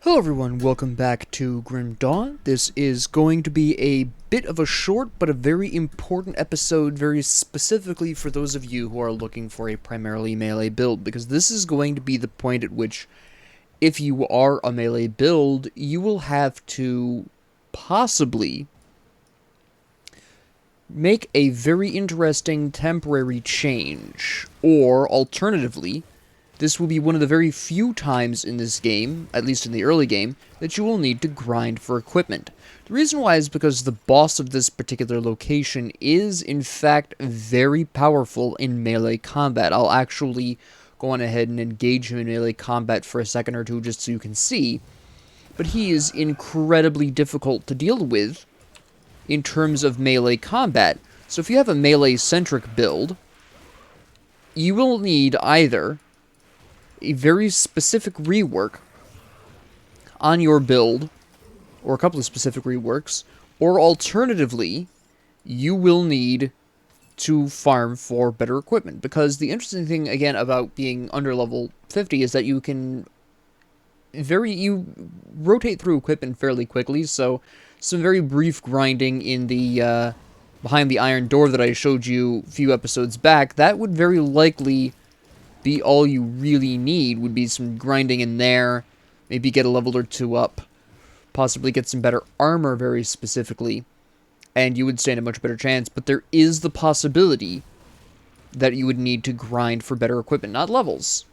Hello everyone, welcome back to Grim Dawn. This is going to be a bit of a short but a very important episode, very specifically for those of you who are looking for a primarily melee build, because this is going to be the point at which, if you are a melee build, you will have to possibly make a very interesting temporary change, or alternatively, this will be one of the very few times in this game, at least in the early game, that you will need to grind for equipment. The reason why is because the boss of this particular location is, in fact, very powerful in melee combat. I'll actually go on ahead and engage him in melee combat for a second or two just so you can see. But he is incredibly difficult to deal with in terms of melee combat. So if you have a melee-centric build, you will need either a very specific rework on your build, or a couple of specific reworks, or alternatively, you will need to farm for better equipment. Because the interesting thing, again, about being under level 50 is that you can you rotate through equipment fairly quickly, so some very brief grinding in the behind the iron door that I showed you a few episodes back, that would very likely be all you really need. Would be some grinding in there, maybe get a level or two up, possibly get some better armor very specifically, and you would stand a much better chance. But there is the possibility that you would need to grind for better equipment, not levels.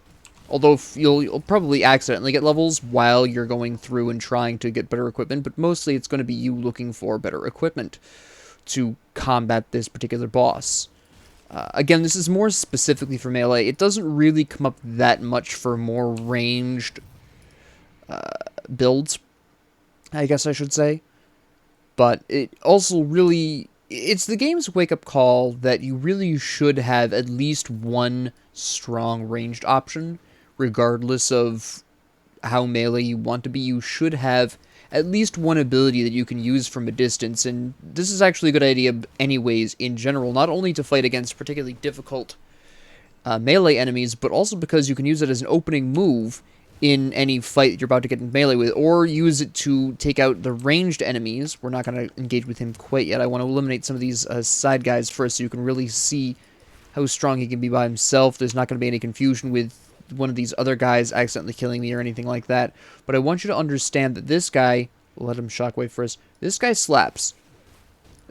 Although you'll probably accidentally get levels while you're going through and trying to get better equipment, but mostly it's going to be you looking for better equipment to combat this particular boss. Again, this is more specifically for melee. It doesn't really come up that much for more ranged builds, I guess I should say. But it also really... It's the game's wake-up call that you really should have at least one strong ranged option, regardless of how melee you want to be. You should have at least one ability that you can use from a distance, and this is actually a good idea anyways in general, not only to fight against particularly difficult melee enemies, but also because you can use it as an opening move in any fight you're about to get in melee with, or use it to take out the ranged enemies. We're not going to engage with him quite yet. I want to eliminate some of these side guys first so you can really see how strong he can be by himself. There's not going to be any confusion with one of these other guys accidentally killing me or anything like that. But I want you to understand that this guy... We'll let him shockwave first. This guy slaps.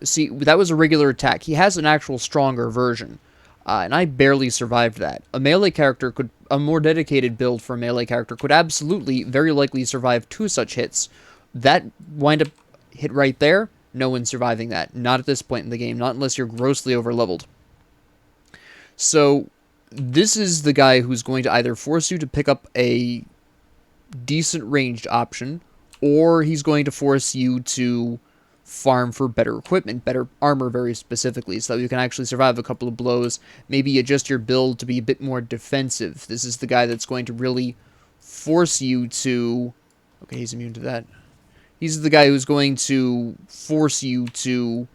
See, that was a regular attack. He has an actual stronger version. And I barely survived that. A melee character could... A more dedicated build for a melee character could absolutely, very likely survive 2 such hits. That wind-up hit right there, no one's surviving that. Not at this point in the game. Not unless you're grossly overleveled. So... this is the guy who's going to either force you to pick up a decent ranged option, or he's going to force you to farm for better equipment, better armor very specifically, so that you can actually survive a couple of blows, maybe adjust your build to be a bit more defensive. This is the guy that's going to really force you to... Okay, he's immune to that. He's the guy who's going to force you to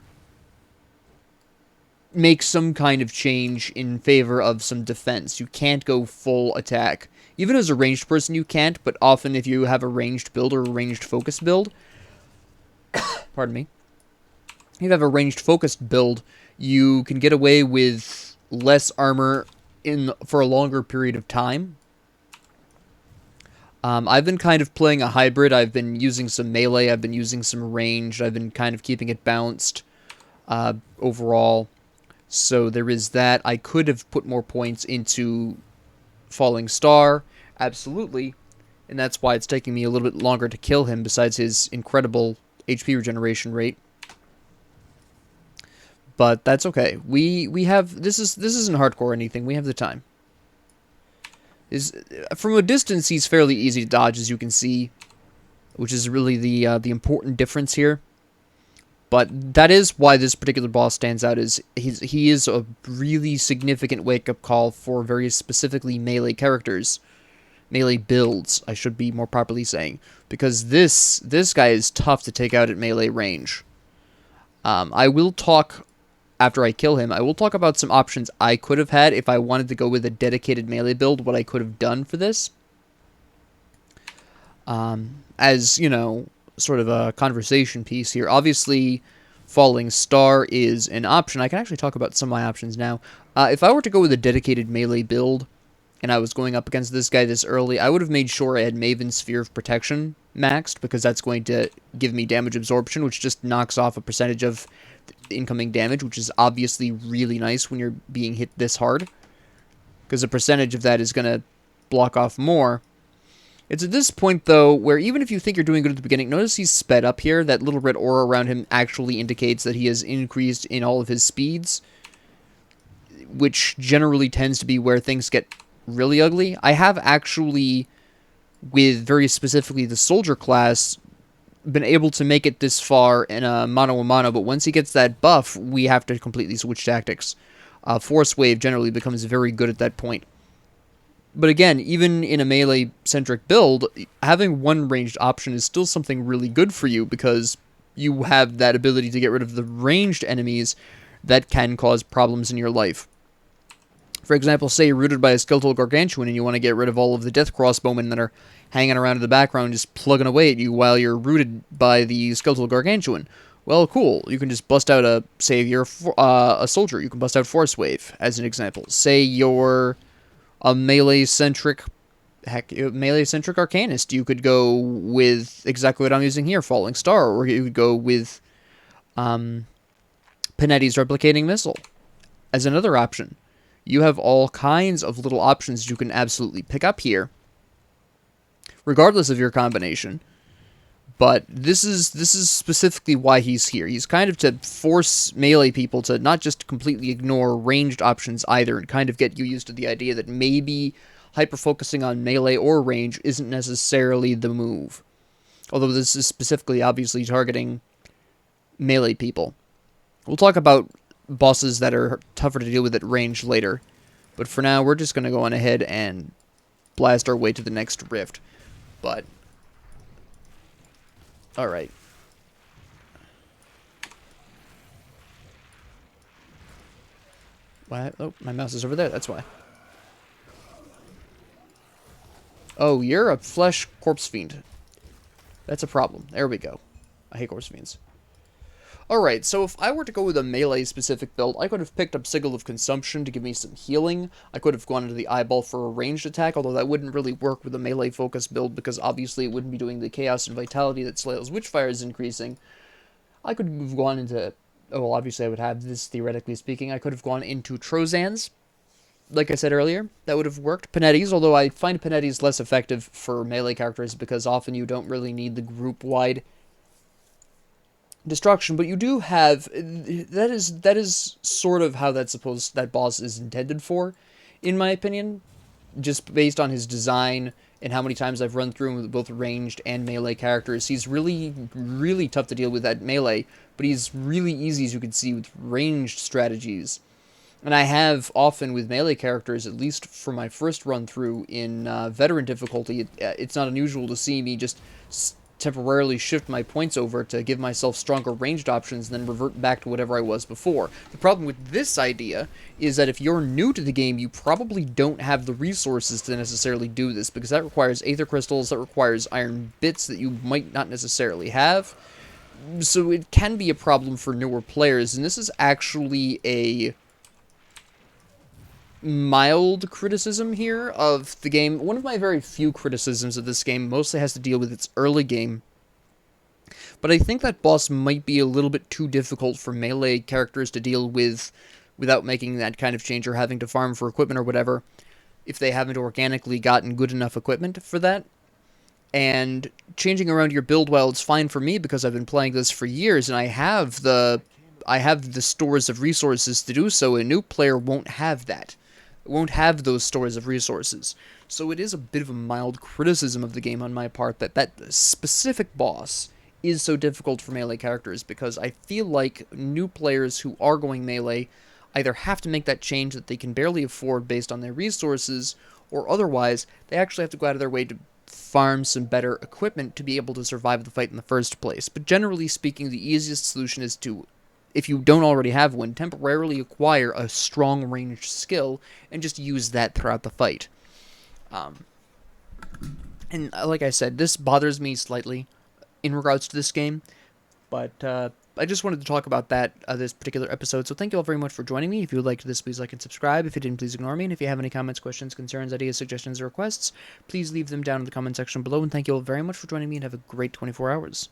make some kind of change in favor of some defense. You can't go full attack. Even as a ranged person you can't, but often if you have a ranged build or a ranged focused build, pardon me, if you have a ranged focused build, you can get away with less armor for a longer period of time. I've been kind of playing a hybrid. I've been using some melee, I've been using some ranged, I've been kind of keeping it balanced overall. So there is that. I could have put more points into Falling Star, absolutely, and that's why it's taking me a little bit longer to kill him, besides his incredible HP regeneration rate. But that's okay. We have... This isn't hardcore or anything. We have the time. From a distance, he's fairly easy to dodge, as you can see, which is really the important difference here. But that is why this particular boss stands out, is he is a really significant wake-up call for very specifically melee characters. Melee builds, I should be more properly saying. Because this guy is tough to take out at melee range. I will talk, after I kill him, I will talk about some options I could have had if I wanted to go with a dedicated melee build, what I could have done for this. As, you know, sort of a conversation piece here. Obviously, Falling Star is an option. I can actually talk about some of my options now. If I were to go with a dedicated melee build, and I was going up against this guy this early, I would have made sure I had Maven's Sphere of Protection maxed, because that's going to give me damage absorption, which just knocks off a percentage of incoming damage, which is obviously really nice when you're being hit this hard, because a percentage of that is going to block off more. It's at this point, though, where even if you think you're doing good at the beginning, notice he's sped up here. That little red aura around him actually indicates that he has increased in all of his speeds, which generally tends to be where things get really ugly. I have actually, with very specifically the soldier class, been able to make it this far in a mano-a-mano, but once he gets that buff, we have to completely switch tactics. Force Wave generally becomes very good at that point. But again, even in a melee-centric build, having one ranged option is still something really good for you, because you have that ability to get rid of the ranged enemies that can cause problems in your life. For example, say you're rooted by a skeletal gargantuan and you want to get rid of all of the death crossbowmen that are hanging around in the background just plugging away at you while you're rooted by the skeletal gargantuan. Well, cool. You can just bust out a, say you're a soldier, you can bust out Force Wave, as an example. Say you're a melee-centric arcanist, you could go with exactly what I'm using here, Falling Star, or you could go with Panetti's Replicating Missile as another option. You have all kinds of little options you can absolutely pick up here, regardless of your combination. But this is specifically why he's here. He's kind of to force melee people to not just completely ignore ranged options either, and kind of get you used to the idea that maybe hyper-focusing on melee or range isn't necessarily the move. Although this is specifically obviously targeting melee people. We'll talk about bosses that are tougher to deal with at range later. But for now, we're just going to go on ahead and blast our way to the next rift. But alright. What? Oh, my mouse is over there, that's why. Oh, you're a flesh corpse fiend. That's a problem. There we go. I hate corpse fiends. Alright, so if I were to go with a melee-specific build, I could have picked up Sigil of Consumption to give me some healing. I could have gone into the Eyeball for a ranged attack, although that wouldn't really work with a melee-focused build, because obviously it wouldn't be doing the Chaos and Vitality that Slael's Witchfire is increasing. I could have gone into... Oh, well, obviously I would have this, theoretically speaking. I could have gone into Trozan's. Like I said earlier, that would have worked. Panetti's, although I find Panetti's less effective for melee characters, because often you don't really need the group-wide destruction, but you do have that is sort of how that boss is intended for, in my opinion, just based on his design and how many times I've run through him with both ranged and melee characters. He's really tough to deal with at melee, but he's really easy, as you can see, with ranged strategies. And I have often with melee characters, at least for my first run through in veteran difficulty, it's not unusual to see me just temporarily shift my points over to give myself stronger ranged options and then revert back to whatever I was before. The problem with this idea is that if you're new to the game, you probably don't have the resources to necessarily do this, because that requires Aether Crystals, that requires Iron Bits that you might not necessarily have. So it can be a problem for newer players, and this is actually a mild criticism here of the game. One of my very few criticisms of this game mostly has to deal with its early game, but I think that boss might be a little bit too difficult for melee characters to deal with without making that kind of change or having to farm for equipment or whatever, if they haven't organically gotten good enough equipment for that. And changing around your build, well, it's fine for me because I've been playing this for years and I have the stores of resources to do so. A new player won't have that. Won't have those stores of resources. So it is a bit of a mild criticism of the game on my part that that specific boss is so difficult for melee characters, because I feel like new players who are going melee either have to make that change that they can barely afford based on their resources, or otherwise they actually have to go out of their way to farm some better equipment to be able to survive the fight in the first place. But generally speaking, the easiest solution is to, if you don't already have one, temporarily acquire a strong ranged skill and just use that throughout the fight. And like I said, this bothers me slightly in regards to this game, but I just wanted to talk about that this particular episode. So thank you all very much for joining me. If you liked this, please like and subscribe. If you didn't, please ignore me. And if you have any comments, questions, concerns, ideas, suggestions, or requests, please leave them down in the comment section below. And thank you all very much for joining me, and have a great 24 hours.